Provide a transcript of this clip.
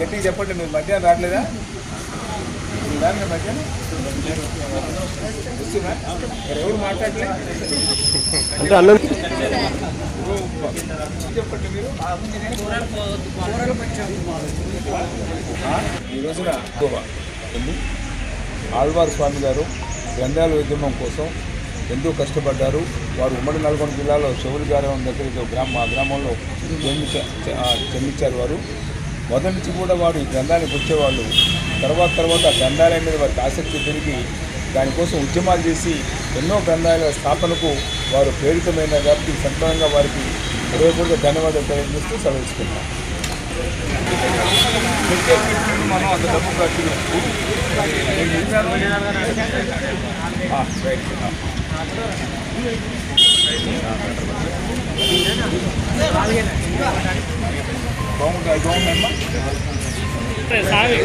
గట్టిగా చెప్పండి, మీరు మధ్యాహ్నం రావట్లేదా? మధ్యాహ్నం ఎవరు మాట్లాడలేదు అంటే అన్నం చెప్పండి మీరు. ఈ రోజున ఆళ్వార్ స్వామి గారు గ్రంథాల ఉద్యమం కోసం ఎంతో కష్టపడ్డారు. వారు ఉమ్మడి నల్గొండ జిల్లాలో శివుడి గారం దగ్గర గ్రామంలో జన్మించారు. వారు మొదటి నుంచి కూడా వారు ఈ గ్రంథానికి వచ్చేవాళ్ళు. తర్వాత గ్రంథాలయం మీద వారికి ఆసక్తి పెరిగి దానికోసం ఉద్యమాలు చేసి ఎన్నో గ్రంథాలయాల స్థాపనకు వారు ప్రేరితమైన కాబట్టి సంపూర్ణంగా వారికి హృదయపూర్వక ధన్యవాదాలు తెలియజేస్తూ సెలవుస్తున్నాం. మనం అంత డబ్బు ఖర్చు బాగుందమ్మా. జరగాలి